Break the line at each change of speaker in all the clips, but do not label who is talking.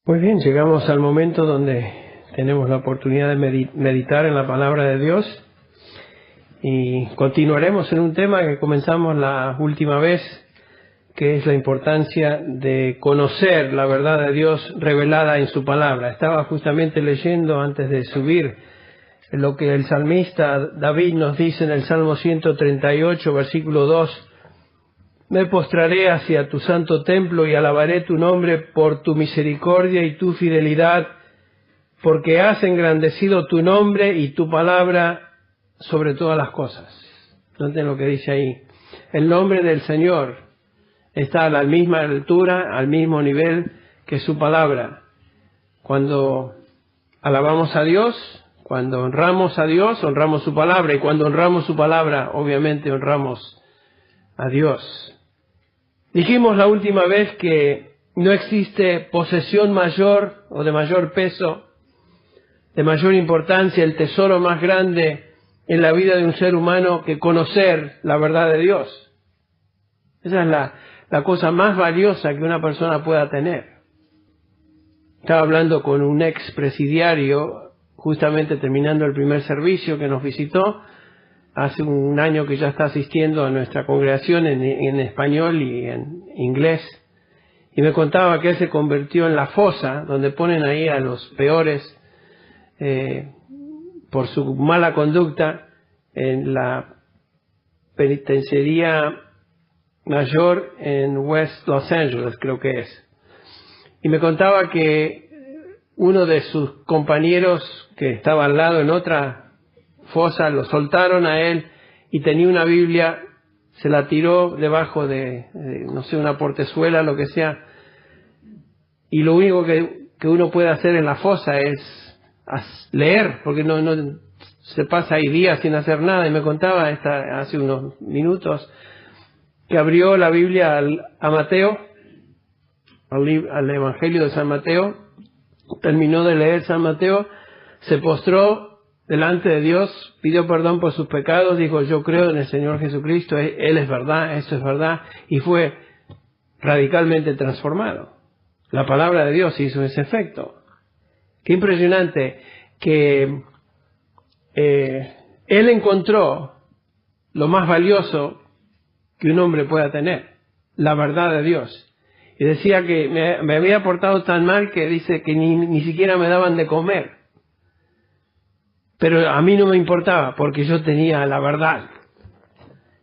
Muy bien, llegamos al momento donde tenemos la oportunidad de meditar en la palabra de Dios y continuaremos en un tema que comenzamos la última vez, que es la importancia de conocer la verdad de Dios revelada en su palabra. Estaba justamente leyendo antes de subir lo que el salmista David nos dice en el Salmo 138, versículo 2. Me postraré hacia tu santo templo y alabaré tu nombre por tu misericordia y tu fidelidad, porque has engrandecido tu nombre y tu palabra sobre todas las cosas. Noten lo que dice ahí. El nombre del Señor está a la misma altura, al mismo nivel que su palabra. Cuando alabamos a Dios, cuando honramos a Dios, honramos su palabra. Y cuando honramos su palabra, obviamente honramos a Dios. Dijimos la última vez que no existe posesión mayor o de mayor peso, de mayor importancia, el tesoro más grande en la vida de un ser humano que conocer la verdad de Dios. Esa es la cosa más valiosa que una persona pueda tener. Estaba hablando con un ex presidiario, justamente terminando el primer servicio, que nos visitó. Hace un año que ya está asistiendo a nuestra congregación en español y en inglés. Y me contaba que él se convirtió en la fosa, donde ponen ahí a los peores por su mala conducta, en la penitenciaría mayor en West Los Angeles, creo que es. Y me contaba que uno de sus compañeros que estaba al lado en otra fosa, lo soltaron a él y tenía una Biblia, se la tiró debajo de no sé, una portezuela, lo que sea, y lo único que uno puede hacer en la fosa es leer, porque no se pasa ahí días sin hacer nada. Y me contaba hace unos minutos que abrió la Biblia a Mateo, al Evangelio de San Mateo, terminó de leer San Mateo, se postró delante de Dios, pidió perdón por sus pecados, dijo: yo creo en el Señor Jesucristo, Él es verdad, esto es verdad, y fue radicalmente transformado. La palabra de Dios hizo ese efecto. Qué impresionante que Él encontró lo más valioso que un hombre pueda tener, la verdad de Dios. Y decía que me había portado tan mal que dice que ni siquiera me daban de comer. Pero a mí no me importaba, porque yo tenía la verdad.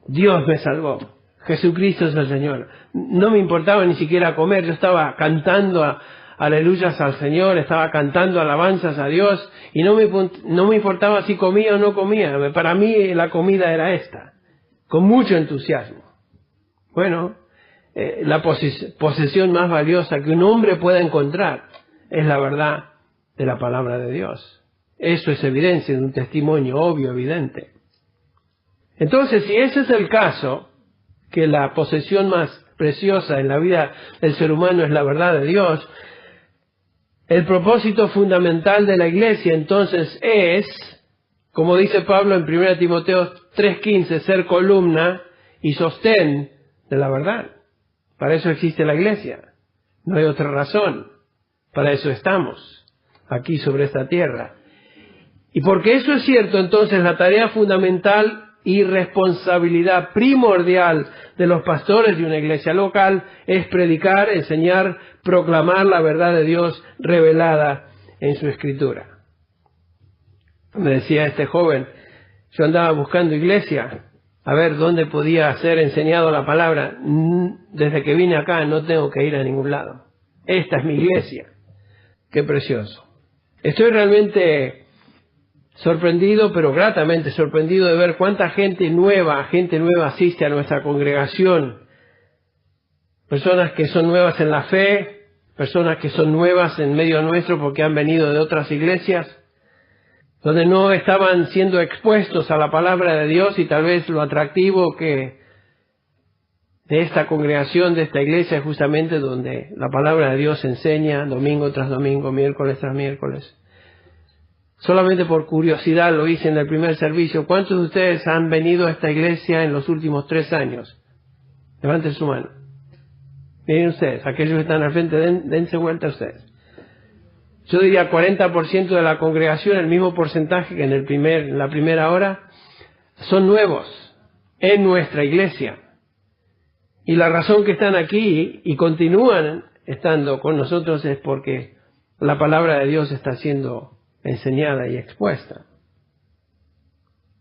Dios me salvó. Jesucristo es el Señor. No me importaba ni siquiera comer. Yo estaba cantando aleluyas al Señor, estaba cantando alabanzas a Dios, y no me importaba si comía o no comía. Para mí la comida era esta, con mucho entusiasmo. Bueno, la posesión más valiosa que un hombre pueda encontrar es la verdad de la palabra de Dios. Eso es evidencia de un testimonio obvio, evidente. Entonces, si ese es el caso, que la posesión más preciosa en la vida del ser humano es la verdad de Dios, el propósito fundamental de la iglesia entonces es, como dice Pablo en 1 Timoteo 3:15, ser columna y sostén de la verdad. Para eso existe la iglesia. No hay otra razón. Para eso estamos aquí sobre esta tierra. Y porque eso es cierto, entonces la tarea fundamental y responsabilidad primordial de los pastores de una iglesia local es predicar, enseñar, proclamar la verdad de Dios revelada en su Escritura. Me decía este joven, yo andaba buscando iglesia, a ver dónde podía ser enseñado la palabra. Desde que vine acá no tengo que ir a ningún lado. Esta es mi iglesia. Qué precioso. Estoy realmente sorprendido, pero gratamente sorprendido de ver cuánta gente nueva asiste a nuestra congregación. Personas que son nuevas en la fe, personas que son nuevas en medio nuestro porque han venido de otras iglesias, donde no estaban siendo expuestos a la palabra de Dios, y tal vez lo atractivo que de esta congregación, de esta iglesia, es justamente donde la palabra de Dios se enseña domingo tras domingo, miércoles tras miércoles. Solamente por curiosidad lo hice en el primer servicio. ¿Cuántos de ustedes han venido a esta iglesia en los últimos 3 años? Levanten su mano. Miren ustedes, aquellos que están al frente, dense vuelta a ustedes. yo diría 40% de la congregación, el mismo porcentaje que en la primera hora, son nuevos en nuestra iglesia. Y la razón que están aquí y continúan estando con nosotros es porque la palabra de Dios está siendo enseñada y expuesta.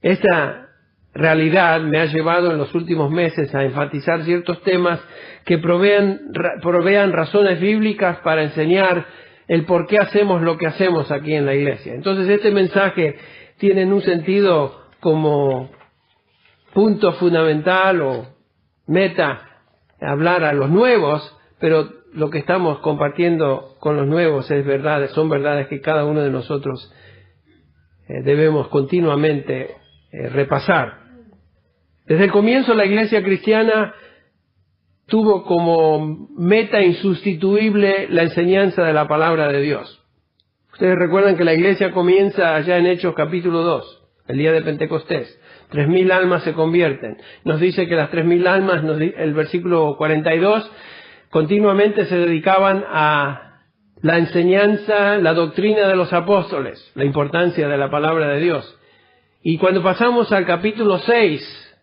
Esta realidad me ha llevado en los últimos meses a enfatizar ciertos temas que provean razones bíblicas para enseñar el por qué hacemos lo que hacemos aquí en la iglesia. Entonces este mensaje tiene en un sentido como punto fundamental o meta hablar a los nuevos, pero lo que estamos compartiendo con los nuevos es verdades, son verdades que cada uno de nosotros debemos continuamente repasar. Desde el comienzo la iglesia cristiana tuvo como meta insustituible la enseñanza de la palabra de Dios. Ustedes recuerdan que la iglesia comienza allá en Hechos capítulo 2, el día de Pentecostés. 3.000 almas se convierten. Nos dice que las 3.000 almas, el versículo 42, continuamente se dedicaban a la enseñanza, la doctrina de los apóstoles, la importancia de la palabra de Dios. Y cuando pasamos al capítulo 6,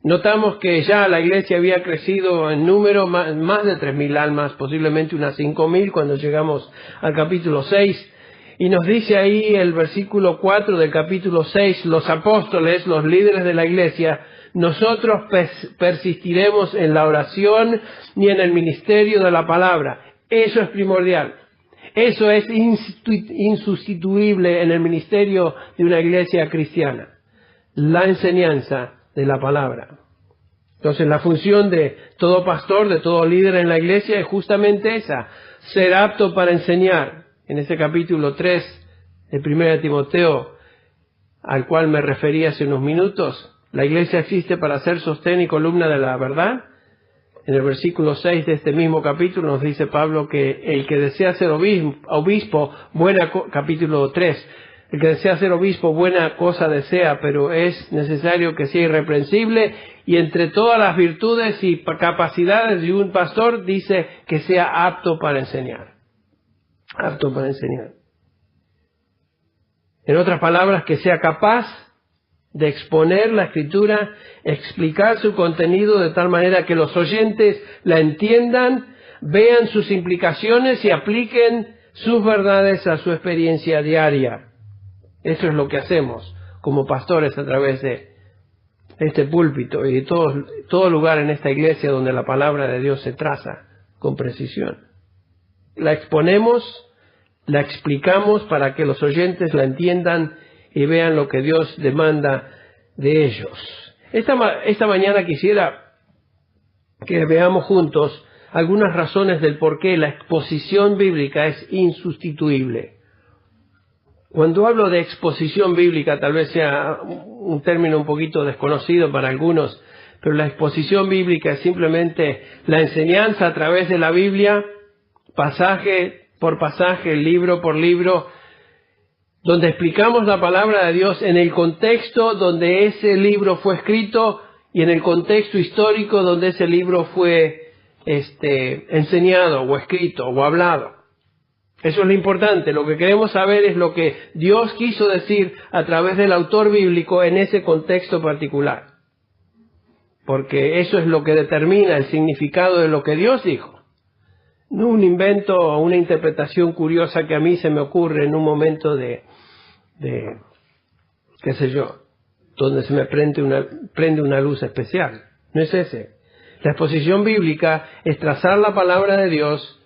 notamos que ya la iglesia había crecido en número más de 3.000 almas, posiblemente unas 5.000 cuando llegamos al capítulo 6. Y nos dice ahí el versículo 4 del capítulo 6, los apóstoles, los líderes de la iglesia, nosotros persistiremos en la oración y en el ministerio de la palabra. Eso es primordial. Eso es insustituible en el ministerio de una iglesia cristiana. La enseñanza de la palabra. Entonces la función de todo pastor, de todo líder en la iglesia es justamente esa, ser apto para enseñar. En ese capítulo 3 de 1 Timoteo, al cual me referí hace unos minutos, la iglesia existe para ser sostén y columna de la verdad. En el versículo 6 de este mismo capítulo nos dice Pablo que el que desea ser obispo, capítulo 3, el que desea ser obispo, buena cosa desea, pero es necesario que sea irreprensible y entre todas las virtudes y capacidades de un pastor dice que sea apto para enseñar. Apto para enseñar. En otras palabras, que sea capaz de exponer la Escritura, explicar su contenido de tal manera que los oyentes la entiendan, vean sus implicaciones y apliquen sus verdades a su experiencia diaria. Eso es lo que hacemos como pastores a través de este púlpito y de todo lugar en esta iglesia donde la palabra de Dios se traza con precisión. La exponemos, la explicamos para que los oyentes la entiendan y vean lo que Dios demanda de ellos. Esta mañana quisiera que veamos juntos algunas razones del por qué la exposición bíblica es insustituible. Cuando hablo de exposición bíblica, tal vez sea un término un poquito desconocido para algunos, pero la exposición bíblica es simplemente la enseñanza a través de la Biblia, pasaje por pasaje, libro por libro, donde explicamos la palabra de Dios en el contexto donde ese libro fue escrito y en el contexto histórico donde ese libro fue enseñado o escrito o hablado. Eso es lo importante. Lo que queremos saber es lo que Dios quiso decir a través del autor bíblico en ese contexto particular. Porque eso es lo que determina el significado de lo que Dios dijo. No un invento o una interpretación curiosa que a mí se me ocurre en un momento de qué sé yo, donde se me prende una luz especial. No es ese. La exposición bíblica es trazar la palabra de Dios,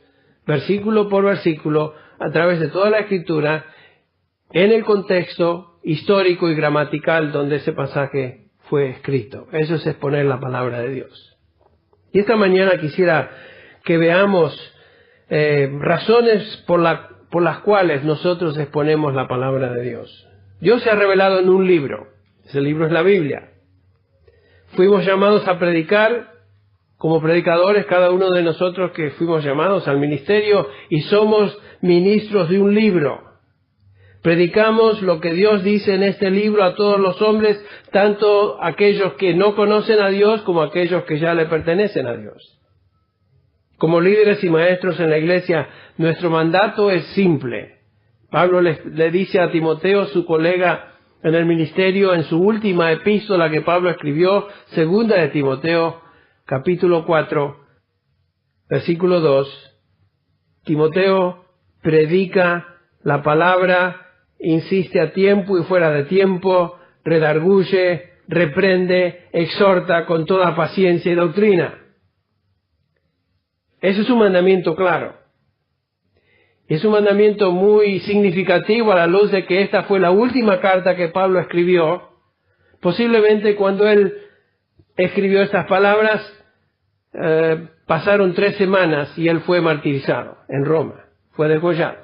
versículo por versículo, a través de toda la Escritura, en el contexto histórico y gramatical donde ese pasaje fue escrito. Eso es exponer la palabra de Dios. Y esta mañana quisiera que veamos razones por las cuales nosotros exponemos la palabra de Dios. Dios se ha revelado en un libro. Ese libro es la Biblia. Fuimos llamados a predicar como predicadores, cada uno de nosotros que fuimos llamados al ministerio y somos ministros de un libro. Predicamos lo que Dios dice en este libro a todos los hombres, tanto aquellos que no conocen a Dios como aquellos que ya le pertenecen a Dios. Como líderes y maestros en la iglesia, nuestro mandato es simple: Pablo le dice a Timoteo, su colega en el ministerio, en su última epístola que Pablo escribió, segunda de Timoteo, capítulo 4, versículo 2, Timoteo, predica la palabra, insiste a tiempo y fuera de tiempo, redarguye, reprende, exhorta con toda paciencia y doctrina. Ese es un mandamiento claro. Es un mandamiento muy significativo a la luz de que esta fue la última carta que Pablo escribió. Posiblemente cuando él escribió estas palabras, pasaron 3 semanas y él fue martirizado en Roma, fue degollado.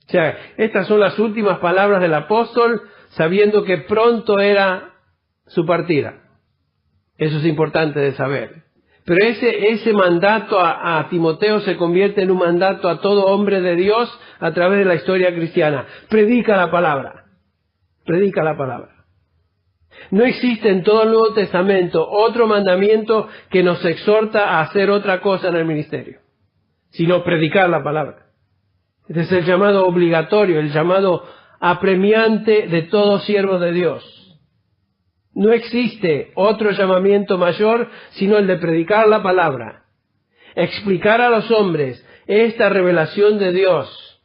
O sea, estas son las últimas palabras del apóstol, sabiendo que pronto era su partida. Eso es importante de saber. Pero ese mandato a Timoteo se convierte en un mandato a todo hombre de Dios a través de la historia cristiana. Predica la palabra. Predica la palabra. No existe en todo el Nuevo Testamento otro mandamiento que nos exhorta a hacer otra cosa en el ministerio, sino predicar la palabra. Este es el llamado obligatorio, el llamado apremiante de todo siervo de Dios. No existe otro llamamiento mayor sino el de predicar la palabra, explicar a los hombres esta revelación de Dios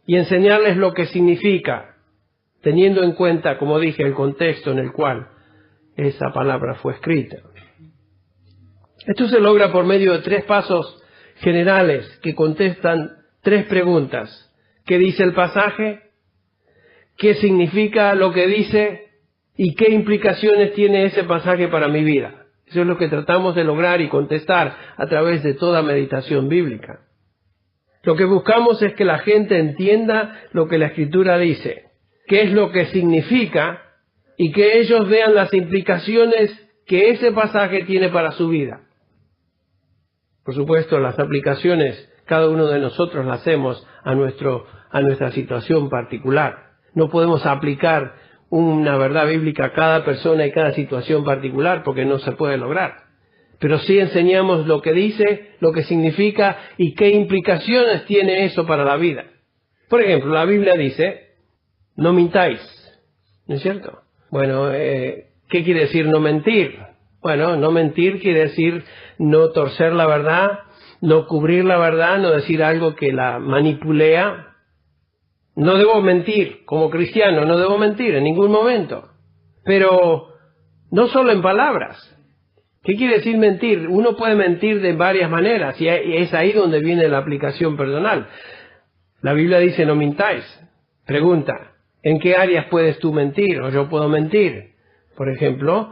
y enseñarles lo que significa, teniendo en cuenta, como dije, el contexto en el cual esa palabra fue escrita. Esto se logra por medio de 3 pasos generales que contestan 3 preguntas. ¿Qué dice el pasaje? ¿Qué significa lo que dice? ¿Y qué implicaciones tiene ese pasaje para mi vida? Eso es lo que tratamos de lograr y contestar a través de toda meditación bíblica. Lo que buscamos es que la gente entienda lo que la Escritura dice, qué es lo que significa y que ellos vean las implicaciones que ese pasaje tiene para su vida. Por supuesto, las aplicaciones cada uno de nosotros las hacemos a nuestra situación particular. No podemos aplicar una verdad bíblica a cada persona y cada situación particular porque no se puede lograr. Pero sí enseñamos lo que dice, lo que significa y qué implicaciones tiene eso para la vida. Por ejemplo, la Biblia dice, no mintáis, ¿no es cierto? Bueno, ¿qué quiere decir no mentir? Bueno, no mentir quiere decir no torcer la verdad, no cubrir la verdad, no decir algo que la manipulea. No debo mentir, como cristiano, no debo mentir en ningún momento. Pero no solo en palabras. ¿Qué quiere decir mentir? Uno puede mentir de varias maneras y es ahí donde viene la aplicación personal. La Biblia dice no mintáis. Pregunta, ¿en qué áreas puedes tú mentir o yo puedo mentir? Por ejemplo,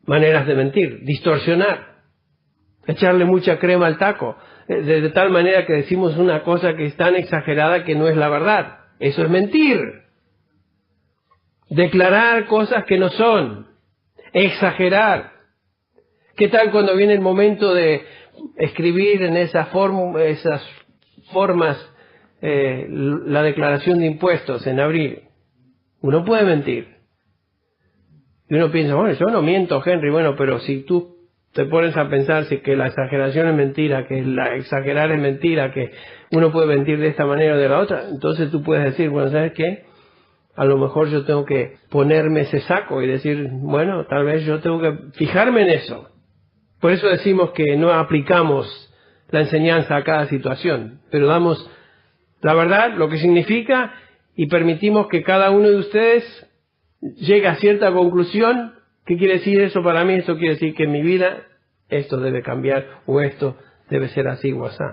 maneras de mentir, distorsionar, echarle mucha crema al taco, de tal manera que decimos una cosa que es tan exagerada que no es la verdad. Eso es mentir. Declarar cosas que no son. Exagerar. ¿Qué tal cuando viene el momento de escribir en esas formas la declaración de impuestos en abril? Uno puede mentir. Y uno piensa, bueno, yo no miento, Henry. Bueno, pero si tú te pones a pensar si que la exageración es mentira, que la exagerar es mentira, que uno puede mentir de esta manera o de la otra, entonces tú puedes decir, bueno, ¿sabes qué? A lo mejor yo tengo que ponerme ese saco y decir, bueno, tal vez yo tengo que fijarme en eso. Por eso decimos que no aplicamos la enseñanza a cada situación, pero damos la verdad, lo que significa, y permitimos que cada uno de ustedes llegue a cierta conclusión. ¿Qué quiere decir eso para mí? Eso quiere decir que en mi vida esto debe cambiar o esto debe ser así o así.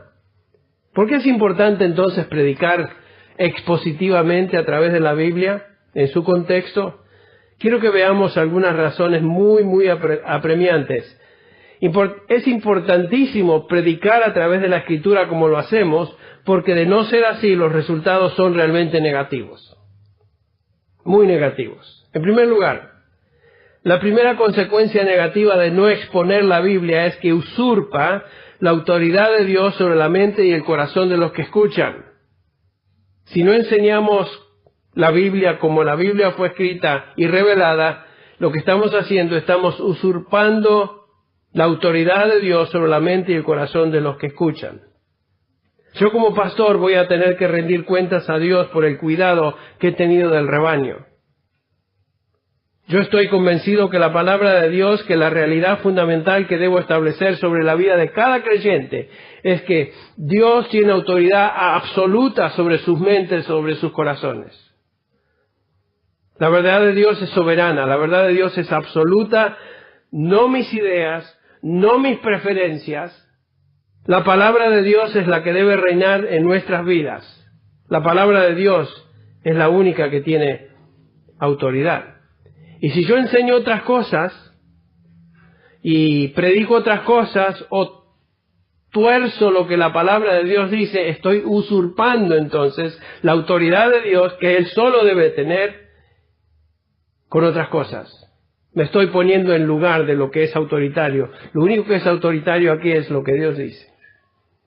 ¿Por qué es importante entonces predicar expositivamente a través de la Biblia en su contexto? Quiero que veamos algunas razones muy apremiantes. Es importantísimo predicar a través de la Escritura como lo hacemos, porque de no ser así los resultados son realmente negativos. Muy negativos. En primer lugar, la primera consecuencia negativa de no exponer la Biblia es que usurpa la autoridad de Dios sobre la mente y el corazón de los que escuchan. Si no enseñamos la Biblia como la Biblia fue escrita y revelada, lo que estamos haciendo, estamos usurpando la autoridad de Dios sobre la mente y el corazón de los que escuchan. Yo como pastor voy a tener que rendir cuentas a Dios por el cuidado que he tenido del rebaño. Yo estoy convencido que la palabra de Dios, que la realidad fundamental que debo establecer sobre la vida de cada creyente es que Dios tiene autoridad absoluta sobre sus mentes, sobre sus corazones. La verdad de Dios es soberana, la verdad de Dios es absoluta, no mis ideas, no mis preferencias. La palabra de Dios es la que debe reinar en nuestras vidas. La palabra de Dios es la única que tiene autoridad. Y si yo enseño otras cosas y predico otras cosas o tuerzo lo que la palabra de Dios dice, estoy usurpando entonces la autoridad de Dios que Él solo debe tener con otras cosas. Me estoy poniendo en lugar de lo que es autoritario. Lo único que es autoritario aquí es lo que Dios dice.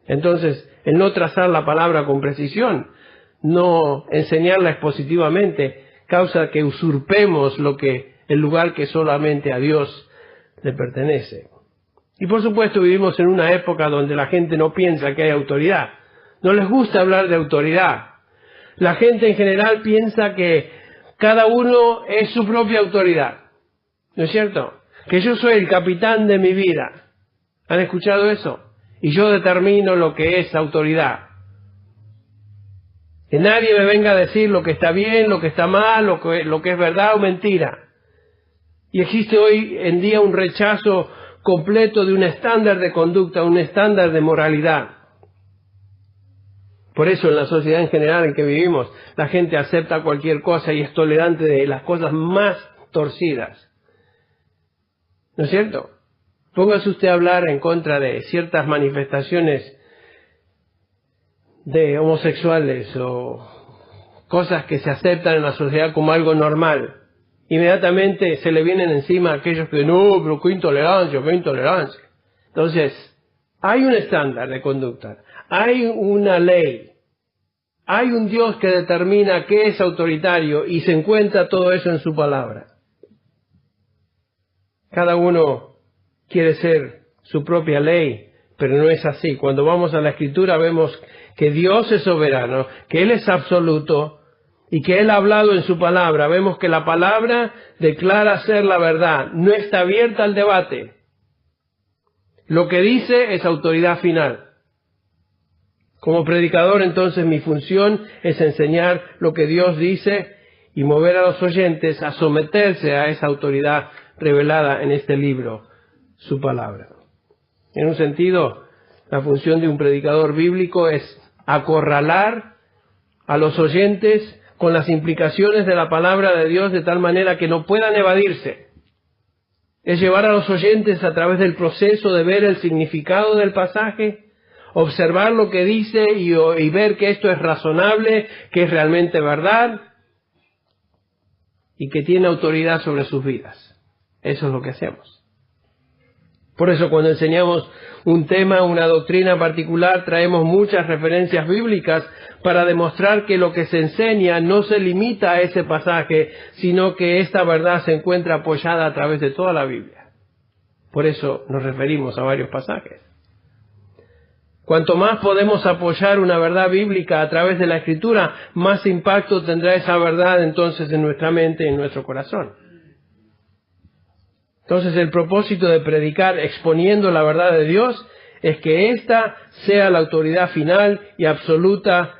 Entonces, el no trazar la palabra con precisión, no enseñarla expositivamente, causa que usurpemos el lugar que solamente a Dios le pertenece. Y por supuesto vivimos en una época donde la gente no piensa que hay autoridad. No les gusta hablar de autoridad. La gente en general piensa que cada uno es su propia autoridad. ¿No es cierto? Que yo soy el capitán de mi vida. ¿Han escuchado eso? Y yo determino lo que es autoridad. Que nadie me venga a decir lo que está bien, lo que está mal, lo que es verdad o mentira. Y existe hoy en día un rechazo completo de un estándar de conducta, un estándar de moralidad. Por eso en la sociedad en general en que vivimos, la gente acepta cualquier cosa y es tolerante de las cosas más torcidas. ¿No es cierto? Póngase usted a hablar en contra de ciertas manifestaciones de homosexuales o cosas que se aceptan en la sociedad como algo normal. Inmediatamente se le vienen encima aquellos que no, pero qué intolerancia, qué intolerancia. Entonces, hay un estándar de conducta, hay una ley, hay un Dios que determina qué es autoritario y se encuentra todo eso en su palabra. Cada uno quiere ser su propia ley, pero no es así. Cuando vamos a la Escritura vemos que Dios es soberano, que Él es absoluto y que Él ha hablado en su palabra. Vemos que la palabra declara ser la verdad, no está abierta al debate. Lo que dice es autoridad final. Como predicador, entonces, mi función es enseñar lo que Dios dice y mover a los oyentes a someterse a esa autoridad revelada en este libro, su palabra. En un sentido, la función de un predicador bíblico es acorralar a los oyentes con las implicaciones de la palabra de Dios de tal manera que no puedan evadirse. Es llevar a los oyentes a través del proceso de ver el significado del pasaje, observar lo que dice y ver que esto es razonable, que es realmente verdad y que tiene autoridad sobre sus vidas. Eso es lo que hacemos. Por eso cuando enseñamos un tema, una doctrina particular, traemos muchas referencias bíblicas para demostrar que lo que se enseña no se limita a ese pasaje, sino que esta verdad se encuentra apoyada a través de toda la Biblia. Por eso nos referimos a varios pasajes. Cuanto más podemos apoyar una verdad bíblica a través de la Escritura, más impacto tendrá esa verdad entonces en nuestra mente y en nuestro corazón. Entonces el propósito de predicar exponiendo la verdad de Dios es que ésta sea la autoridad final y absoluta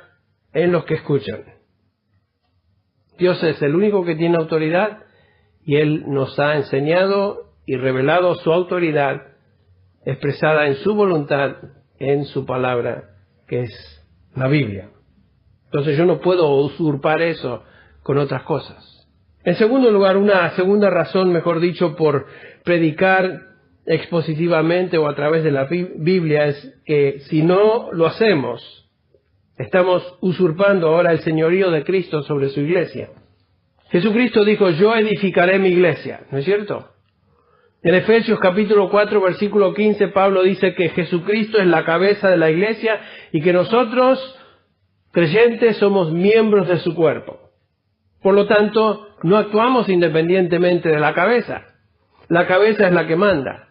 en los que escuchan. Dios es el único que tiene autoridad y Él nos ha enseñado y revelado su autoridad expresada en su voluntad, en su palabra, que es la Biblia. Entonces yo no puedo usurpar eso con otras cosas. En segundo lugar, una segunda razón, mejor dicho, por predicar expositivamente o a través de la Biblia es que si no lo hacemos, estamos usurpando ahora el señorío de Cristo sobre su iglesia. Jesucristo dijo, yo edificaré mi iglesia, ¿no es cierto? En Efesios capítulo 4, versículo 15, Pablo dice que Jesucristo es la cabeza de la iglesia y que nosotros, creyentes, somos miembros de su cuerpo. Por lo tanto, no actuamos independientemente de la cabeza. La cabeza es la que manda.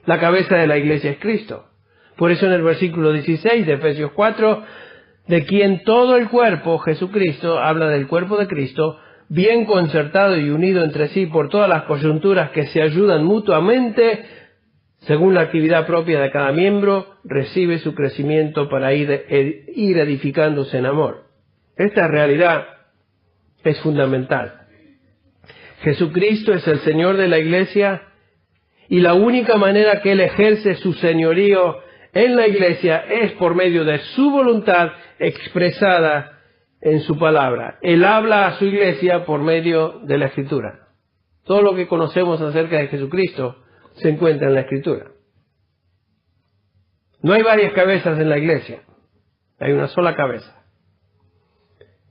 La cabeza de la iglesia es Cristo. Por eso en el versículo 16 de Efesios 4, de quien todo el cuerpo, Jesucristo, habla del cuerpo de Cristo, bien concertado y unido entre sí por todas las coyunturas que se ayudan mutuamente, según la actividad propia de cada miembro, recibe su crecimiento para ir edificándose en amor. Esta realidad es fundamental. Jesucristo es el Señor de la Iglesia y la única manera que Él ejerce su señorío en la Iglesia es por medio de su voluntad expresada en su palabra. Él habla a su Iglesia por medio de la Escritura. Todo lo que conocemos acerca de Jesucristo se encuentra en la Escritura. No hay varias cabezas en la Iglesia, hay una sola cabeza.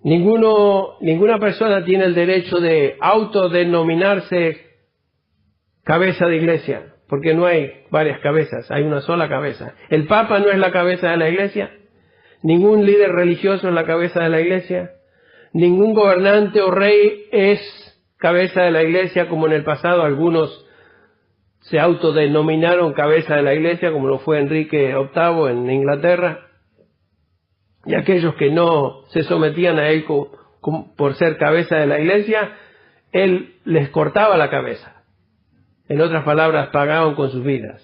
Ninguna persona tiene el derecho de autodenominarse cabeza de iglesia, porque no hay varias cabezas, hay una sola cabeza. El Papa no es la cabeza de la Iglesia, ningún líder religioso es la cabeza de la Iglesia, ningún gobernante o rey es cabeza de la Iglesia, como en el pasado algunos se autodenominaron cabeza de la Iglesia, como lo fue Enrique VIII en Inglaterra, y aquellos que no se sometían a él por ser cabeza de la Iglesia, él les cortaba la cabeza. En otras palabras, pagaban con sus vidas.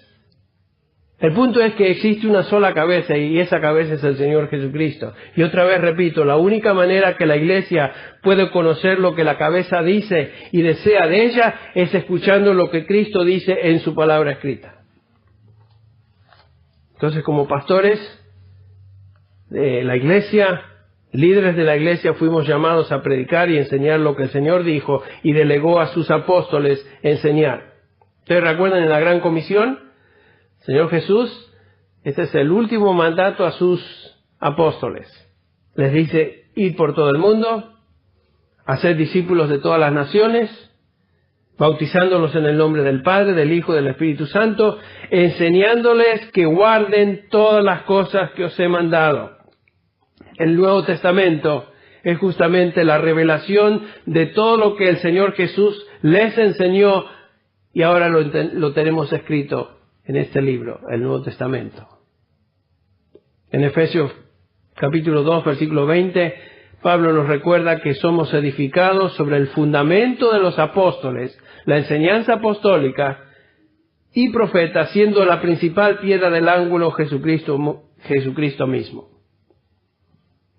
El punto es que existe una sola cabeza y esa cabeza es el Señor Jesucristo. Y otra vez repito, la única manera que la Iglesia puede conocer lo que la cabeza dice y desea de ella es escuchando lo que Cristo dice en su palabra escrita. Entonces, como pastores de la Iglesia, líderes de la Iglesia, fuimos llamados a predicar y enseñar lo que el Señor dijo y delegó a sus apóstoles enseñar. ¿Ustedes recuerdan en la Gran Comisión? Señor Jesús, este es el último mandato a sus apóstoles. Les dice, id por todo el mundo, hacer discípulos de todas las naciones, bautizándolos en el nombre del Padre, del Hijo y del Espíritu Santo, enseñándoles que guarden todas las cosas que os he mandado. El Nuevo Testamento es justamente la revelación de todo lo que el Señor Jesús les enseñó y ahora lo tenemos escrito en este libro, el Nuevo Testamento. En Efesios capítulo 2, versículo 20, Pablo nos recuerda que somos edificados sobre el fundamento de los apóstoles, la enseñanza apostólica y profeta, siendo la principal piedra del ángulo Jesucristo mismo.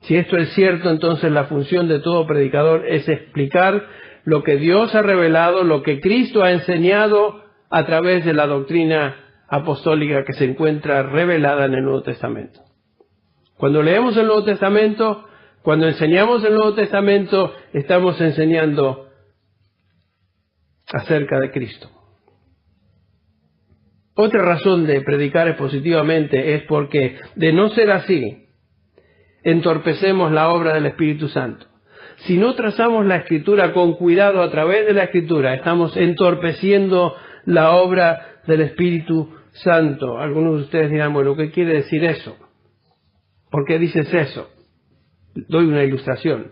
Si esto es cierto, entonces la función de todo predicador es explicar lo que Dios ha revelado, lo que Cristo ha enseñado a través de la doctrina apostólica que se encuentra revelada en el Nuevo Testamento. Cuando leemos el Nuevo Testamento, cuando enseñamos el Nuevo Testamento, estamos enseñando acerca de Cristo. Otra razón de predicar expositivamente es porque, de no ser así, entorpecemos la obra del Espíritu Santo. Si no trazamos la Escritura con cuidado a través de la Escritura, estamos entorpeciendo la obra del Espíritu Santo. Algunos de ustedes dirán, bueno, ¿qué quiere decir eso? ¿Por qué dices eso? Doy una ilustración.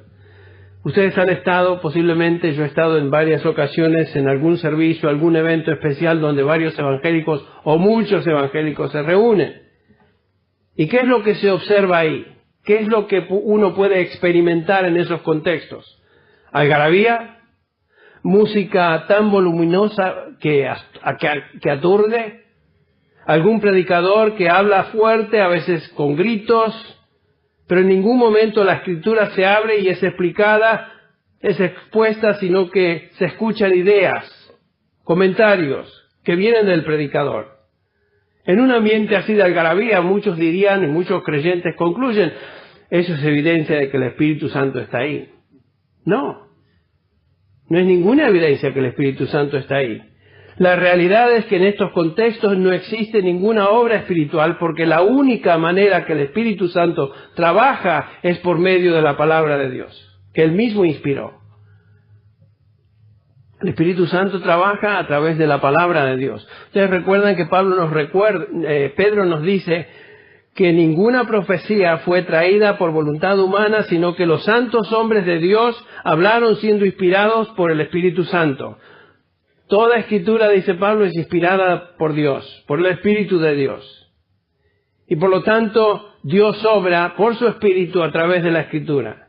Ustedes han estado, posiblemente yo he estado en varias ocasiones en algún servicio, algún evento especial donde varios evangélicos o muchos evangélicos se reúnen. ¿Y qué es lo que se observa ahí? ¿Qué es lo que uno puede experimentar en esos contextos? Algarabía, música tan voluminosa que aturde, algún predicador que habla fuerte, a veces con gritos, pero en ningún momento la Escritura se abre y es explicada, es expuesta, sino que se escuchan ideas, comentarios que vienen del predicador. En un ambiente así de algarabía, muchos dirían y muchos creyentes concluyen, eso es evidencia de que el Espíritu Santo está ahí. No es ninguna evidencia que el Espíritu Santo está ahí. La realidad es que en estos contextos no existe ninguna obra espiritual porque la única manera que el Espíritu Santo trabaja es por medio de la palabra de Dios, que Él mismo inspiró. El Espíritu Santo trabaja a través de la palabra de Dios. Ustedes recuerdan que Pedro nos dice que ninguna profecía fue traída por voluntad humana, sino que los santos hombres de Dios hablaron siendo inspirados por el Espíritu Santo. Toda escritura, dice Pablo, es inspirada por Dios, por el Espíritu de Dios. Y por lo tanto, Dios obra por su Espíritu a través de la Escritura.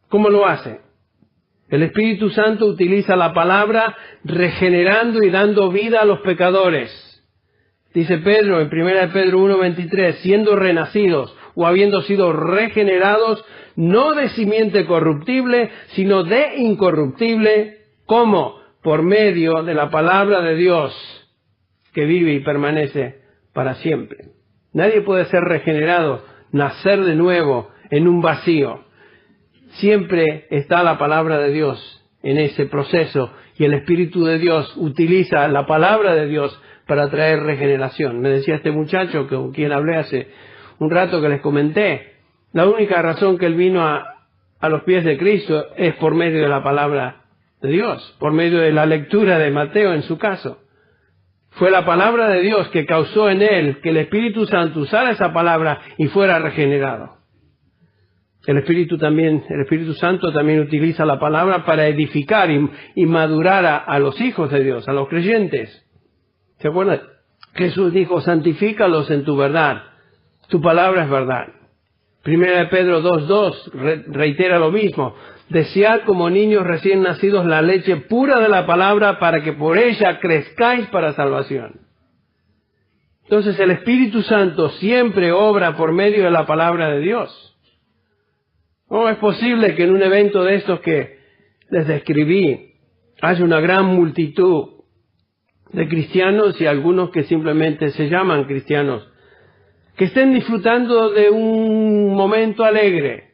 ¿Cómo lo hace? El Espíritu Santo utiliza la palabra regenerando y dando vida a los pecadores. Dice Pedro en 1 Pedro 1:23, siendo renacidos o habiendo sido regenerados, no de simiente corruptible, sino de incorruptible. ¿Cómo? Por medio de la palabra de Dios, que vive y permanece para siempre. Nadie puede ser regenerado, nacer de nuevo en un vacío. Siempre está la palabra de Dios en ese proceso y el Espíritu de Dios utiliza la palabra de Dios para traer regeneración. Me decía este muchacho con quien hablé hace un rato que les comenté, la única razón que él vino a los pies de Cristo es por medio de la palabra de Dios, por medio de la lectura de Mateo en su caso. Fue la palabra de Dios que causó en él que el Espíritu Santo usara esa palabra y fuera regenerado. El Espíritu Santo también utiliza la palabra para edificar y madurar a los hijos de Dios, a los creyentes. ¿Se acuerdan? Jesús dijo, santifícalos en tu verdad. Tu palabra es verdad. 1 Pedro 2:2 reitera lo mismo. Desead como niños recién nacidos la leche pura de la palabra para que por ella crezcáis para salvación. Entonces el Espíritu Santo siempre obra por medio de la palabra de Dios. ¿Cómo es posible que en un evento de estos que les describí haya una gran multitud de cristianos y algunos que simplemente se llaman cristianos, que estén disfrutando de un momento alegre,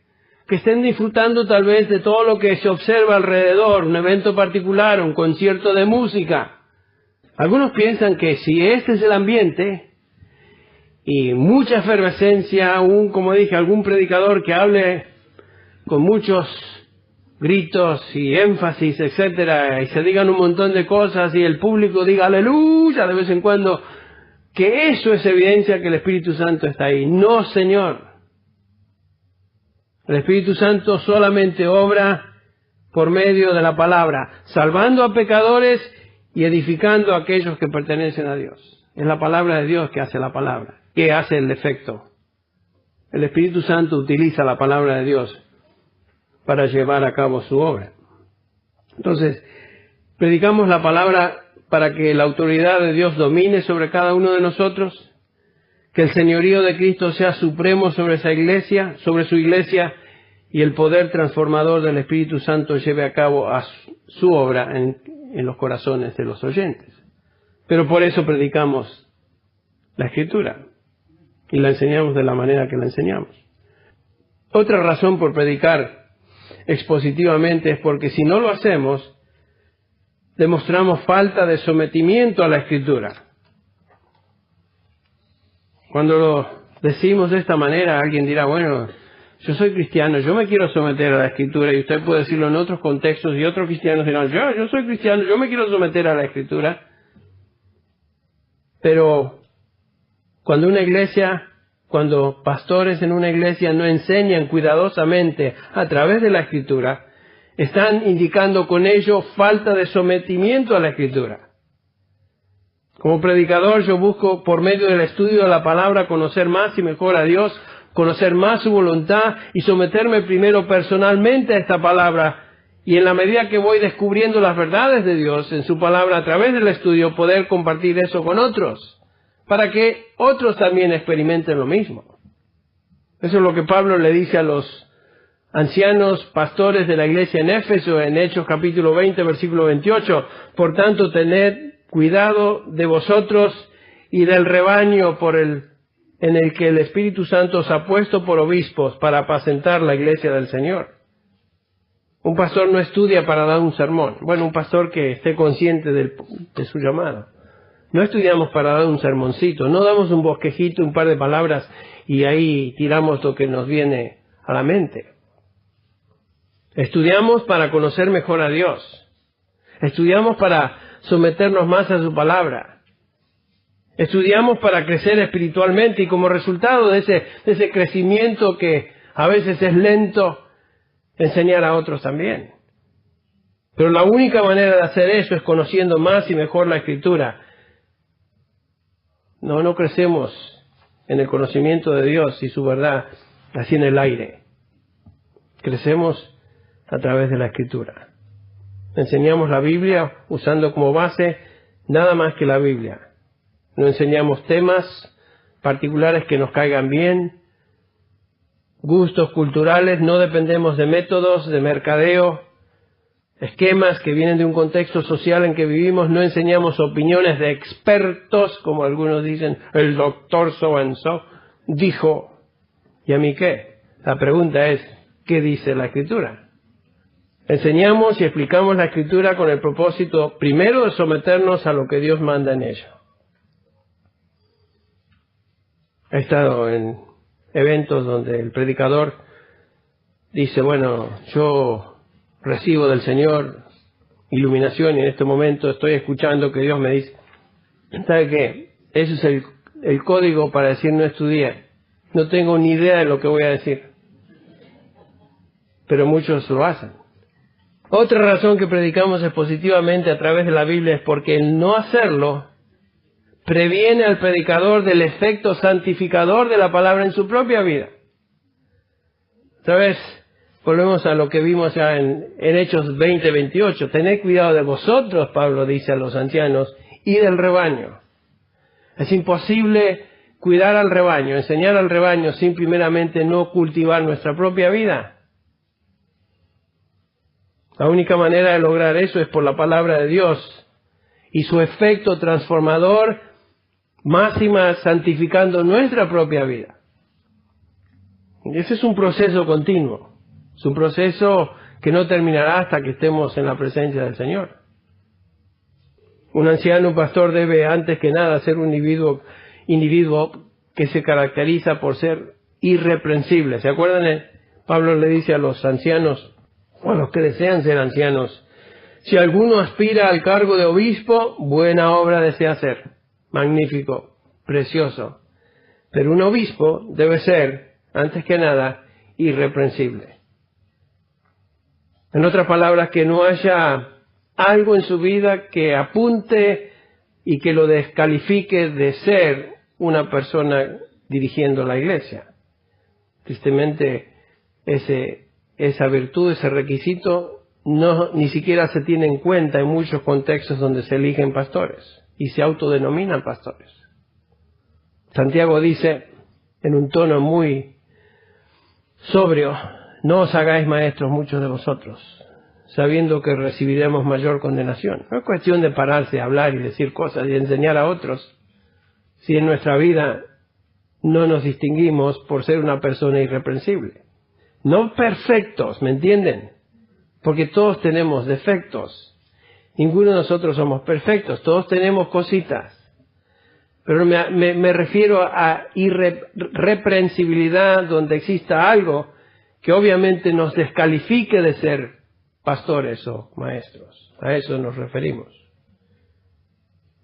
que estén disfrutando tal vez de todo lo que se observa alrededor, un evento particular, un concierto de música? Algunos piensan que si este es el ambiente y mucha efervescencia, como dije, algún predicador que hable con muchos gritos y énfasis, etcétera, y se digan un montón de cosas y el público diga aleluya de vez en cuando, que eso es evidencia que el Espíritu Santo está ahí. No, Señor. El Espíritu Santo solamente obra por medio de la palabra, salvando a pecadores y edificando a aquellos que pertenecen a Dios. Es la palabra de Dios que hace la palabra, que hace el efecto. El Espíritu Santo utiliza la palabra de Dios para llevar a cabo su obra. Entonces, predicamos la palabra para que la autoridad de Dios domine sobre cada uno de nosotros, que el señorío de Cristo sea supremo sobre esa iglesia, sobre su iglesia, y el poder transformador del Espíritu Santo lleve a cabo su obra en los corazones de los oyentes. Pero por eso predicamos la Escritura y la enseñamos de la manera que la enseñamos. Otra razón por predicar expositivamente es porque si no lo hacemos, demostramos falta de sometimiento a la Escritura. Cuando lo decimos de esta manera, alguien dirá, bueno, yo soy cristiano, yo me quiero someter a la Escritura, y usted puede decirlo en otros contextos, y otros cristianos dirán, yo soy cristiano, yo me quiero someter a la Escritura. Pero cuando pastores en una iglesia no enseñan cuidadosamente a través de la Escritura, están indicando con ello falta de sometimiento a la Escritura. Como predicador yo busco por medio del estudio de la palabra conocer más y mejor a Dios, conocer más su voluntad y someterme primero personalmente a esta palabra, y en la medida que voy descubriendo las verdades de Dios en su palabra a través del estudio, poder compartir eso con otros, para que otros también experimenten lo mismo. Eso es lo que Pablo le dice a los ancianos pastores de la iglesia en Éfeso, en Hechos capítulo 20, versículo 28. Por tanto, tened cuidado de vosotros y del rebaño en el que el Espíritu Santo os ha puesto por obispos para apacentar la iglesia del Señor. Un pastor no estudia para dar un sermón. Bueno, un pastor que esté consciente de su llamado. No estudiamos para dar un sermoncito, no damos un bosquejito, un par de palabras y ahí tiramos lo que nos viene a la mente. Estudiamos para conocer mejor a Dios. Estudiamos para someternos más a su palabra. Estudiamos para crecer espiritualmente y como resultado de ese crecimiento que a veces es lento, enseñar a otros también. Pero la única manera de hacer eso es conociendo más y mejor la Escritura. No crecemos en el conocimiento de Dios y su verdad, así en el aire. Crecemos a través de la Escritura. Enseñamos la Biblia usando como base nada más que la Biblia. No enseñamos temas particulares que nos caigan bien, gustos culturales, no dependemos de métodos de mercadeo, esquemas que vienen de un contexto social en que vivimos, no enseñamos opiniones de expertos, como algunos dicen, el doctor so and so dijo, ¿y a mí qué? La pregunta es, ¿qué dice la Escritura? Enseñamos y explicamos la Escritura con el propósito, primero, de someternos a lo que Dios manda en ella. He estado en eventos donde el predicador dice, bueno, yo recibo del Señor iluminación y en este momento estoy escuchando que Dios me dice, ¿sabe qué? Ese es el código para decir no estudié. No tengo ni idea de lo que voy a decir. Pero muchos lo hacen. Otra razón que predicamos expositivamente a través de la Biblia es porque el no hacerlo previene al predicador del efecto santificador de la palabra en su propia vida. ¿Sabes? Volvemos a lo que vimos ya en Hechos 20:28. Tened cuidado de vosotros, Pablo dice a los ancianos, y del rebaño. Es imposible cuidar al rebaño, enseñar al rebaño sin primeramente no cultivar nuestra propia vida. La única manera de lograr eso es por la palabra de Dios y su efecto transformador, más y más santificando nuestra propia vida. Ese es un proceso continuo, es un proceso que no terminará hasta que estemos en la presencia del Señor. Un anciano, un pastor debe antes que nada ser un individuo que se caracteriza por ser irreprensible. ¿Se acuerdan? Pablo le dice a los ancianos, o a los que desean ser ancianos, si alguno aspira al cargo de obispo, buena obra desea hacer. Magnífico, precioso. Pero un obispo debe ser, antes que nada, irreprensible. En otras palabras, que no haya algo en su vida que apunte y que lo descalifique de ser una persona dirigiendo la iglesia. Tristemente, esa virtud, ese requisito, ni siquiera se tiene en cuenta en muchos contextos donde se eligen pastores y se autodenominan pastores. Santiago dice, en un tono muy sobrio, no os hagáis maestros muchos de vosotros, sabiendo que recibiremos mayor condenación. No es cuestión de pararse a hablar y decir cosas y enseñar a otros, si en nuestra vida no nos distinguimos por ser una persona irreprensible. No perfectos, ¿me entienden? Porque todos tenemos defectos. Ninguno de nosotros somos perfectos, todos tenemos cositas. Pero me refiero a irreprensibilidad donde exista algo que obviamente nos descalifique de ser pastores o maestros. A eso nos referimos.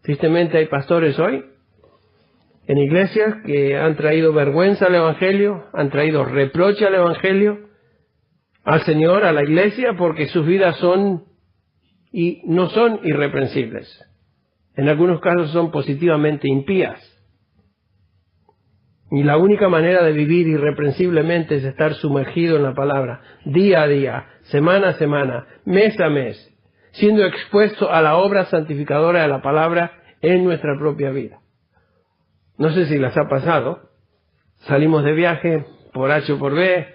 Tristemente hay pastores hoy en iglesias que han traído vergüenza al Evangelio, han traído reproche al Evangelio, al Señor, a la iglesia, porque sus vidas no son irreprensibles. En algunos casos son positivamente impías. Y la única manera de vivir irreprensiblemente es estar sumergido en la palabra, día a día, semana a semana, mes a mes, siendo expuesto a la obra santificadora de la palabra en nuestra propia vida. No sé si les ha pasado, salimos de viaje por H o por B,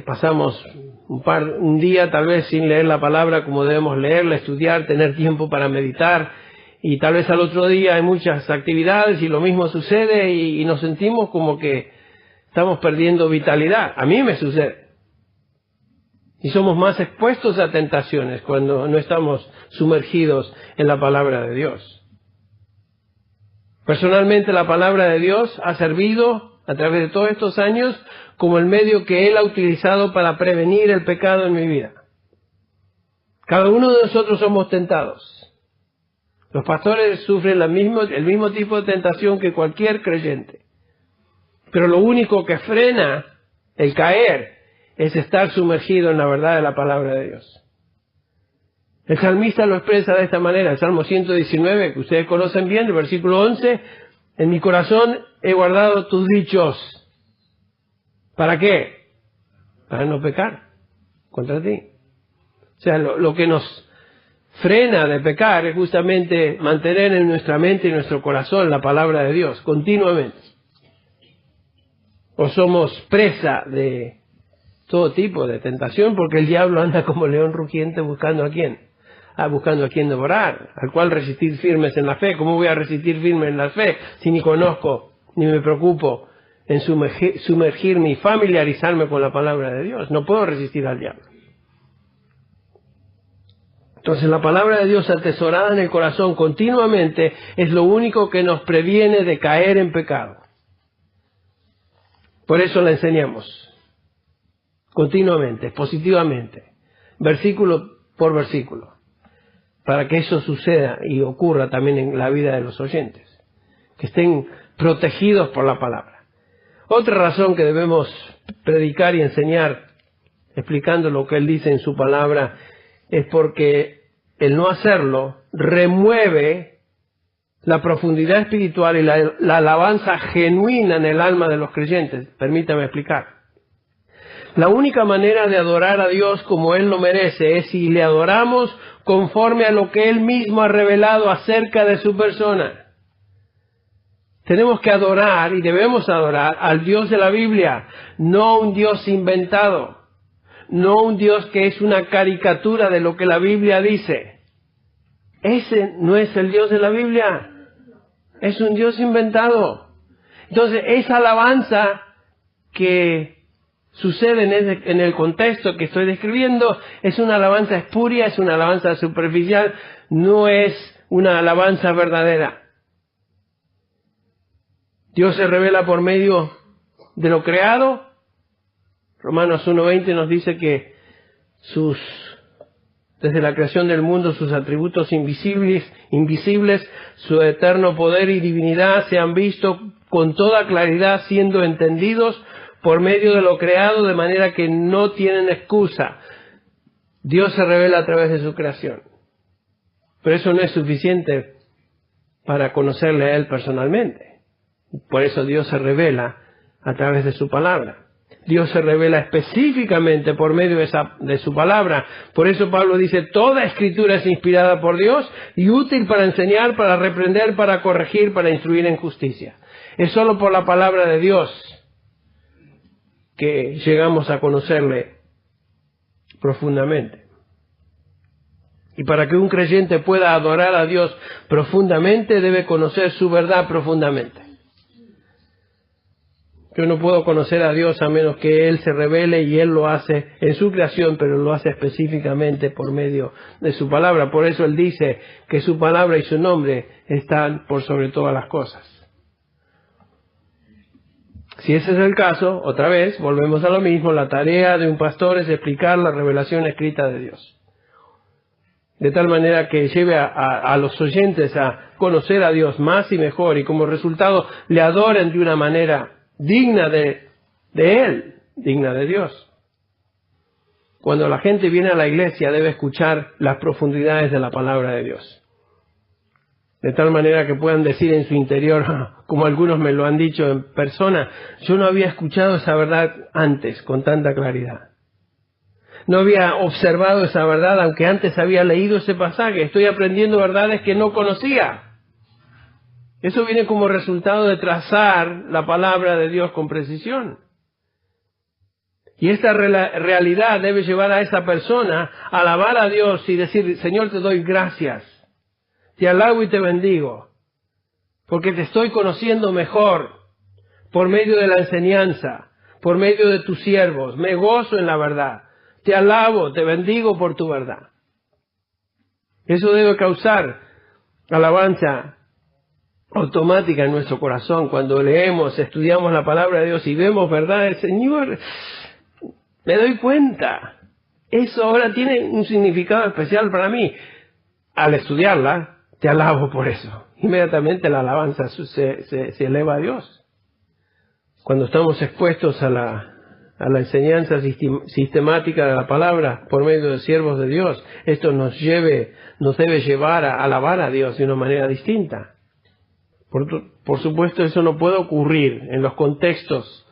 pasamos un día tal vez sin leer la palabra como debemos leerla, estudiar, tener tiempo para meditar, y tal vez al otro día hay muchas actividades y lo mismo sucede y nos sentimos como que estamos perdiendo vitalidad. A mí me sucede. Y somos más expuestos a tentaciones cuando no estamos sumergidos en la palabra de Dios. Personalmente, la palabra de Dios ha servido a través de todos estos años como el medio que Él ha utilizado para prevenir el pecado en mi vida. Cada uno de nosotros somos tentados. Los pastores sufren el mismo tipo de tentación que cualquier creyente. Pero lo único que frena el caer es estar sumergido en la verdad de la palabra de Dios. El salmista lo expresa de esta manera, el Salmo 119, que ustedes conocen bien, el versículo 11, En mi corazón he guardado tus dichos. ¿Para qué? Para no pecar contra ti. O sea, lo que nos frena de pecar es justamente mantener en nuestra mente y nuestro corazón la palabra de Dios continuamente. O somos presa de todo tipo de tentación, porque el diablo anda como león rugiente buscando a quién. Buscando a quién devorar, al cual resistir firmes en la fe. ¿Cómo voy a resistir firme en la fe si ni conozco, ni me preocupo en sumergirme y familiarizarme con la palabra de Dios? No puedo resistir al diablo. Entonces la palabra de Dios atesorada en el corazón continuamente es lo único que nos previene de caer en pecado. Por eso la enseñamos continuamente, positivamente, versículo por versículo, para que eso suceda y ocurra también en la vida de los oyentes, que estén protegidos por la palabra. Otra razón que debemos predicar y enseñar, explicando lo que Él dice en su palabra, es porque el no hacerlo remueve la profundidad espiritual y la alabanza genuina en el alma de los creyentes. Permítame explicar. La única manera de adorar a Dios como Él lo merece es si le adoramos conforme a lo que Él mismo ha revelado acerca de su persona. Tenemos que adorar y debemos adorar al Dios de la Biblia, no un Dios inventado, no un Dios que es una caricatura de lo que la Biblia dice. Ese no es el Dios de la Biblia, es un Dios inventado. Entonces, esa alabanza que sucede en el contexto que estoy describiendo es una alabanza espuria, es una alabanza superficial, no es una alabanza verdadera. Dios se revela por medio de lo creado. Romanos 1:20 nos dice que desde la creación del mundo, sus atributos invisibles, su eterno poder y divinidad se han visto con toda claridad, siendo entendidos por medio de lo creado, de manera que no tienen excusa. Dios se revela a través de su creación. Pero eso no es suficiente para conocerle a Él personalmente. Por eso Dios se revela a través de su palabra. Dios se revela específicamente por medio de su palabra. Por eso Pablo dice, toda escritura es inspirada por Dios y útil para enseñar, para reprender, para corregir, para instruir en justicia. Es solo por la palabra de Dios que llegamos a conocerle profundamente. Y para que un creyente pueda adorar a Dios profundamente, debe conocer su verdad profundamente. Yo no puedo conocer a Dios a menos que Él se revele, y Él lo hace en su creación, pero lo hace específicamente por medio de su palabra. Por eso Él dice que su palabra y su nombre están por sobre todas las cosas. Si ese es el caso, otra vez, volvemos a lo mismo, la tarea de un pastor es explicar la revelación escrita de Dios. De tal manera que lleve a los oyentes a conocer a Dios más y mejor, y como resultado le adoren de una manera digna de Él, digna de Dios. Cuando la gente viene a la iglesia debe escuchar las profundidades de la palabra de Dios. De tal manera que puedan decir en su interior, como algunos me lo han dicho en persona, yo no había escuchado esa verdad antes con tanta claridad. No había observado esa verdad, aunque antes había leído ese pasaje. Estoy aprendiendo verdades que no conocía. Eso viene como resultado de trazar la palabra de Dios con precisión. Y esta realidad debe llevar a esa persona a alabar a Dios y decir, Señor, te doy gracias. Te alabo y te bendigo, porque te estoy conociendo mejor por medio de la enseñanza, por medio de tus siervos. Me gozo en la verdad. Te alabo, te bendigo por tu verdad. Eso debe causar alabanza automática en nuestro corazón cuando leemos, estudiamos la palabra de Dios y vemos verdad del Señor. Me doy cuenta. Eso ahora tiene un significado especial para mí. Al estudiarla, te alabo por eso. Inmediatamente la alabanza se eleva a Dios. Cuando estamos expuestos a la enseñanza sistemática de la palabra por medio de siervos de Dios, esto nos debe llevar a alabar a Dios de una manera distinta. Por supuesto, eso no puede ocurrir en los contextos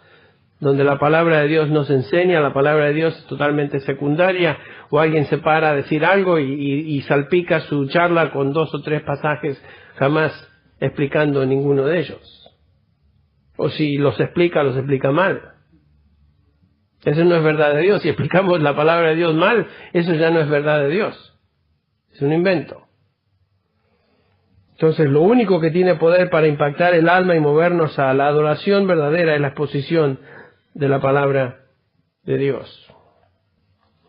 donde la palabra de Dios nos enseña, la palabra de Dios es totalmente secundaria, o alguien se para a decir algo y salpica su charla con 2 o 3 pasajes, jamás explicando ninguno de ellos. O si los explica mal. Eso no es verdad de Dios. Si explicamos la palabra de Dios mal, eso ya no es verdad de Dios. Es un invento. Entonces, lo único que tiene poder para impactar el alma y movernos a la adoración verdadera es la exposición de la palabra de Dios.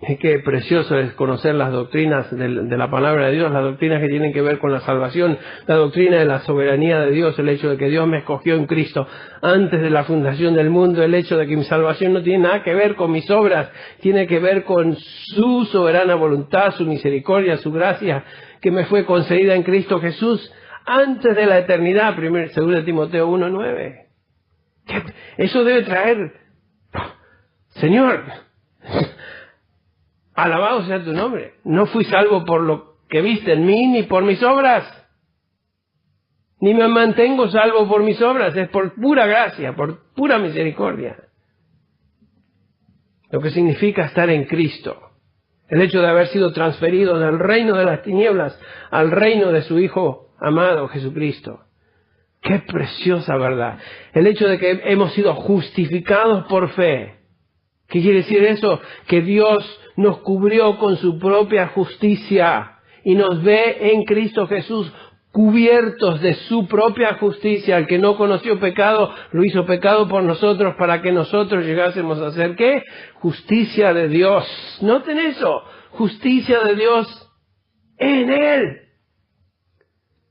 Y qué precioso es conocer las doctrinas de la palabra de Dios, las doctrinas que tienen que ver con la salvación, la doctrina de la soberanía de Dios, el hecho de que Dios me escogió en Cristo antes de la fundación del mundo, el hecho de que mi salvación no tiene nada que ver con mis obras, tiene que ver con su soberana voluntad, su misericordia, su gracia, que me fue concedida en Cristo Jesús antes de la eternidad, 2 Timoteo 1:9. Eso debe traer, Señor, alabado sea tu nombre. No fui salvo por lo que viste en mí, ni por mis obras. Ni me mantengo salvo por mis obras. Es por pura gracia, por pura misericordia. Lo que significa estar en Cristo. El hecho de haber sido transferido del reino de las tinieblas al reino de su Hijo amado, Jesucristo. ¡Qué preciosa verdad! El hecho de que hemos sido justificados por fe. ¿Qué quiere decir eso? Que Dios nos cubrió con su propia justicia y nos ve en Cristo Jesús cubiertos de su propia justicia. El que no conoció pecado, lo hizo pecado por nosotros para que nosotros llegásemos a ser, ¿qué? Justicia de Dios. Noten eso, justicia de Dios en Él.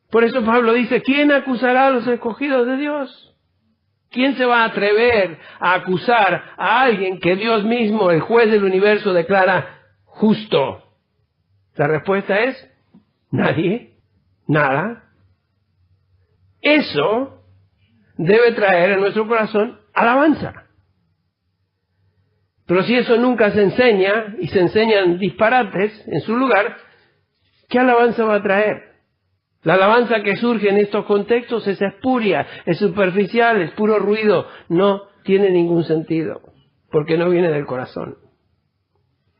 Por eso Pablo dice, ¿quién acusará a los escogidos de Dios? ¿Quién se va a atrever a acusar a alguien que Dios mismo, el juez del universo, declara justo? La respuesta es, nadie, nada. Eso debe traer en nuestro corazón alabanza. Pero si eso nunca se enseña, y se enseñan disparates en su lugar, ¿qué alabanza va a traer? La alabanza que surge en estos contextos es espuria, es superficial, es puro ruido, no tiene ningún sentido, porque no viene del corazón.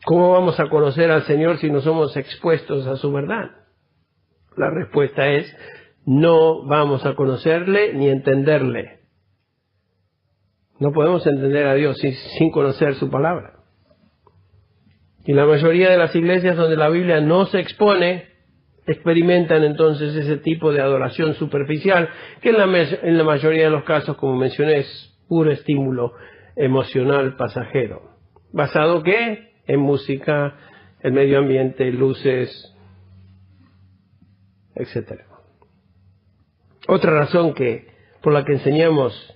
¿Cómo vamos a conocer al Señor si no somos expuestos a su verdad? La respuesta es, no vamos a conocerle ni entenderle. No podemos entender a Dios sin conocer su palabra. Y la mayoría de las iglesias donde la Biblia no se expone, experimentan entonces ese tipo de adoración superficial, que en la mayoría de los casos, como mencioné, es puro estímulo emocional pasajero. ¿Basado qué? En música, el medio ambiente, luces, etc. Otra razón por la que enseñamos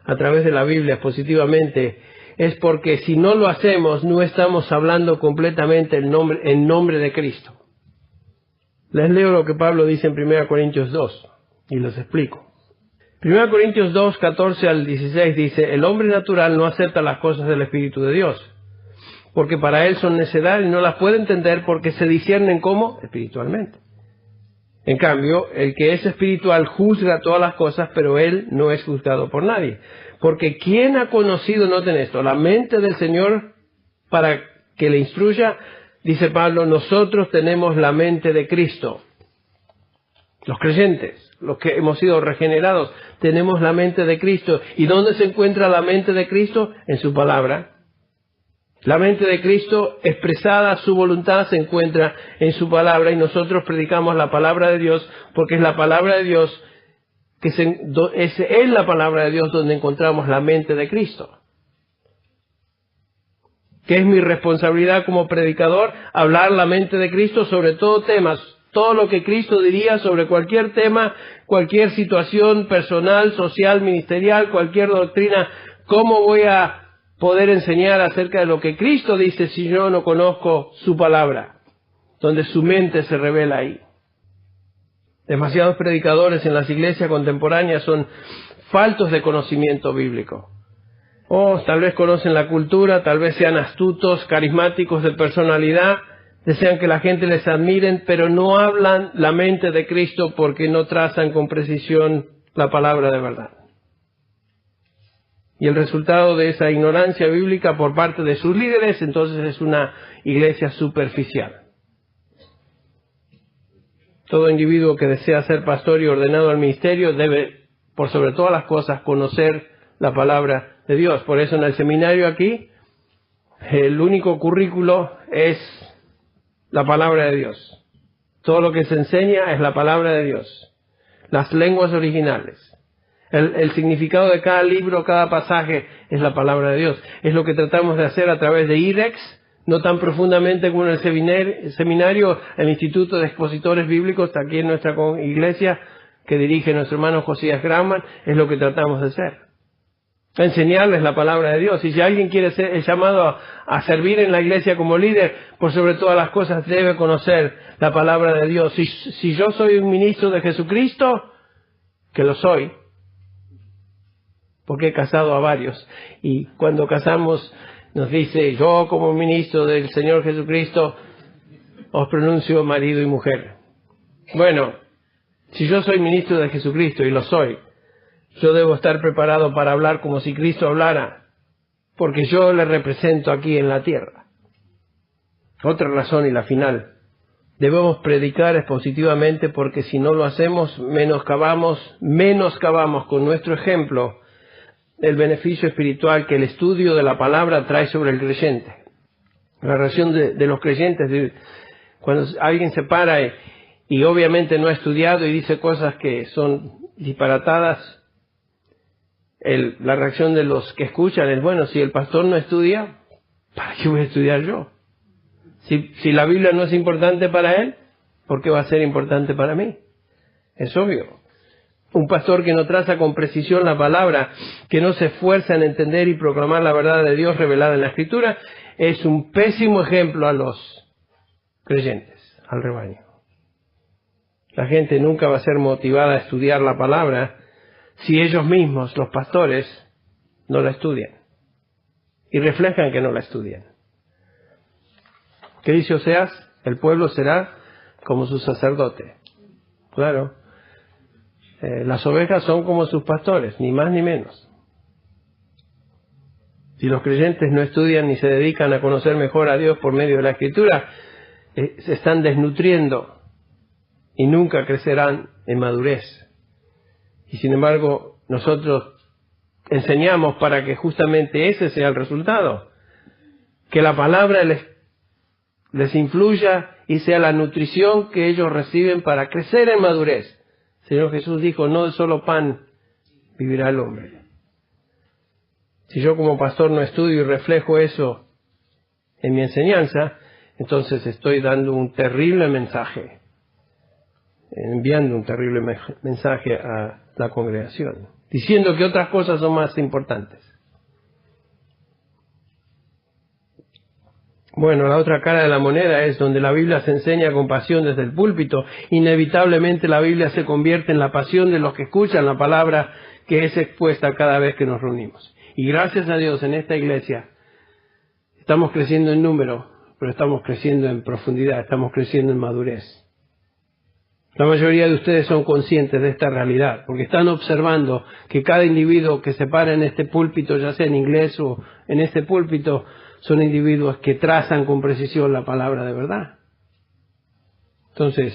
a través de la Biblia positivamente es porque si no lo hacemos, no estamos hablando completamente en nombre de Cristo. Les leo lo que Pablo dice en 1 Corintios 2 y les explico. 1 Corintios 2, 14 al 16 dice, el hombre natural no acepta las cosas del Espíritu de Dios, porque para él son necedad y no las puede entender porque se disciernen como espiritualmente. En cambio, el que es espiritual juzga todas las cosas, pero él no es juzgado por nadie. Porque ¿quién ha conocido, noten esto, la mente del Señor para que le instruya? Dice Pablo, nosotros tenemos la mente de Cristo. Los creyentes, los que hemos sido regenerados, tenemos la mente de Cristo. ¿Y dónde se encuentra la mente de Cristo? En su palabra. La mente de Cristo expresada, su voluntad, se encuentra en su palabra y nosotros predicamos la palabra de Dios porque es la palabra de Dios, es en la palabra de Dios donde encontramos la mente de Cristo. ¿Qué es mi responsabilidad como predicador? Hablar la mente de Cristo sobre todo temas, todo lo que Cristo diría sobre cualquier tema, cualquier situación personal, social, ministerial, cualquier doctrina. ¿Cómo voy a poder enseñar acerca de lo que Cristo dice si yo no conozco su palabra, donde su mente se revela ahí? Demasiados predicadores en las iglesias contemporáneas son faltos de conocimiento bíblico. Tal vez conocen la cultura, tal vez sean astutos, carismáticos de personalidad, desean que la gente les admiren, pero no hablan la mente de Cristo porque no trazan con precisión la palabra de verdad. Y el resultado de esa ignorancia bíblica por parte de sus líderes, entonces es una iglesia superficial. Todo individuo que desea ser pastor y ordenado al ministerio debe, por sobre todas las cosas, conocer la palabra de Dios. Por eso en el seminario aquí, el único currículo es la palabra de Dios. Todo lo que se enseña es la palabra de Dios. Las lenguas originales. El significado de cada libro, cada pasaje es la palabra de Dios. Es lo que tratamos de hacer a través de IDEX, no tan profundamente como en el seminario, el Instituto de Expositores Bíblicos, aquí en nuestra iglesia, que dirige nuestro hermano Josías Grauman, es lo que tratamos de hacer. Enseñarles la palabra de Dios. Y si alguien quiere ser llamado a servir en la iglesia como líder, por sobre todas las cosas debe conocer la palabra de Dios. Si yo soy un ministro de Jesucristo, que lo soy, porque he casado a varios, y cuando casamos nos dice, yo como ministro del Señor Jesucristo os pronuncio marido y mujer. Bueno, si yo soy ministro de Jesucristo, y lo soy, yo debo estar preparado para hablar como si Cristo hablara, porque yo le represento aquí en la tierra. Otra razón y la final, debemos predicar expositivamente, porque si no lo hacemos, menoscabamos con nuestro ejemplo el beneficio espiritual que el estudio de la palabra trae sobre el creyente. La reacción de los creyentes, cuando alguien se para y obviamente no ha estudiado y dice cosas que son disparatadas, la reacción de los que escuchan es, bueno, si el pastor no estudia, ¿para qué voy a estudiar yo? Si la Biblia no es importante para él, ¿por qué va a ser importante para mí? Es obvio. Un pastor que no traza con precisión la palabra, que no se esfuerza en entender y proclamar la verdad de Dios revelada en la Escritura, es un pésimo ejemplo a los creyentes, al rebaño. La gente nunca va a ser motivada a estudiar la palabra si ellos mismos, los pastores, no la estudian y reflejan que no la estudian. ¿Qué dice Oseas? El pueblo será como su sacerdote. Claro. Las ovejas son como sus pastores, ni más ni menos. Si los creyentes no estudian ni se dedican a conocer mejor a Dios por medio de la Escritura, se están desnutriendo y nunca crecerán en madurez. Y sin embargo, nosotros enseñamos para que justamente ese sea el resultado. Que la palabra les influya y sea la nutrición que ellos reciben para crecer en madurez. El Señor Jesús dijo, no de solo pan vivirá el hombre. Si yo como pastor no estudio y reflejo eso en mi enseñanza, entonces estoy dando un terrible mensaje, enviando un terrible mensaje a la congregación, diciendo que otras cosas son más importantes. Bueno, la otra cara de la moneda es donde la Biblia se enseña con pasión desde el púlpito. Inevitablemente la Biblia se convierte en la pasión de los que escuchan la palabra que es expuesta cada vez que nos reunimos. Y gracias a Dios en esta iglesia estamos creciendo en número, pero estamos creciendo en profundidad, estamos creciendo en madurez. La mayoría de ustedes son conscientes de esta realidad, porque están observando que cada individuo que se para en este púlpito, ya sea en inglés o en este púlpito, son individuos que trazan con precisión la palabra de verdad. Entonces,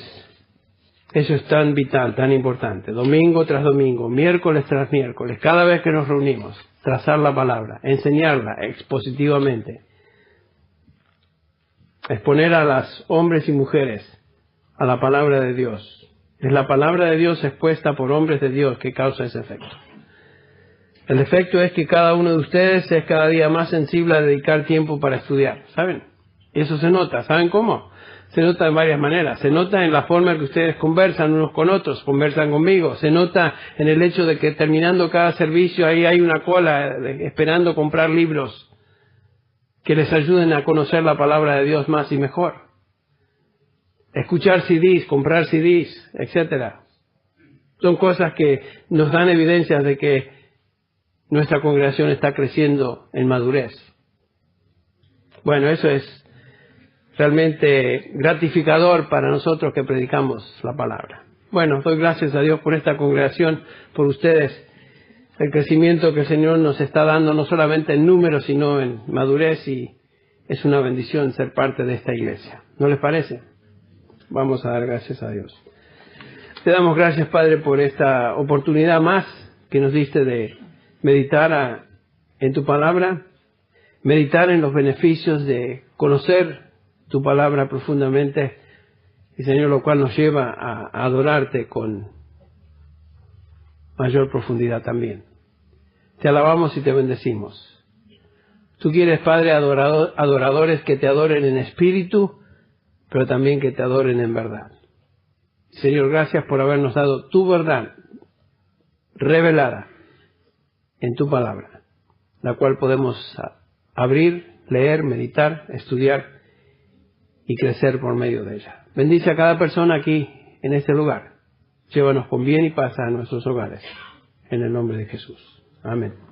eso es tan vital, tan importante. Domingo tras domingo, miércoles tras miércoles, cada vez que nos reunimos, trazar la palabra, enseñarla expositivamente, exponer a los hombres y mujeres a la palabra de Dios. Es la palabra de Dios expuesta por hombres de Dios que causa ese efecto. El efecto es que cada uno de ustedes es cada día más sensible a dedicar tiempo para estudiar, ¿saben? Eso se nota, ¿saben cómo? Se nota de varias maneras. Se nota en la forma en que ustedes conversan unos con otros, conversan conmigo. Se nota en el hecho de que terminando cada servicio ahí hay una cola esperando comprar libros que les ayuden a conocer la palabra de Dios más y mejor. Escuchar CDs, comprar CDs, etcétera. Son cosas que nos dan evidencias de que nuestra congregación está creciendo en madurez. Bueno, eso es realmente gratificador para nosotros que predicamos la palabra. Bueno, doy gracias a Dios por esta congregación, por ustedes, el crecimiento que el Señor nos está dando, no solamente en números, sino en madurez, y es una bendición ser parte de esta iglesia. ¿No les parece? Vamos a dar gracias a Dios. Te damos gracias, Padre, por esta oportunidad más que nos diste de meditar en tu palabra, meditar en los beneficios de conocer tu palabra profundamente, y Señor, lo cual nos lleva a adorarte con mayor profundidad también. Te alabamos y te bendecimos. Tú quieres, Padre, adoradores que te adoren en espíritu, pero también que te adoren en verdad. Señor, gracias por habernos dado tu verdad revelada en tu palabra, la cual podemos abrir, leer, meditar, estudiar y crecer por medio de ella. Bendice a cada persona aquí en este lugar. Llévanos con bien y paz a nuestros hogares. En el nombre de Jesús. Amén.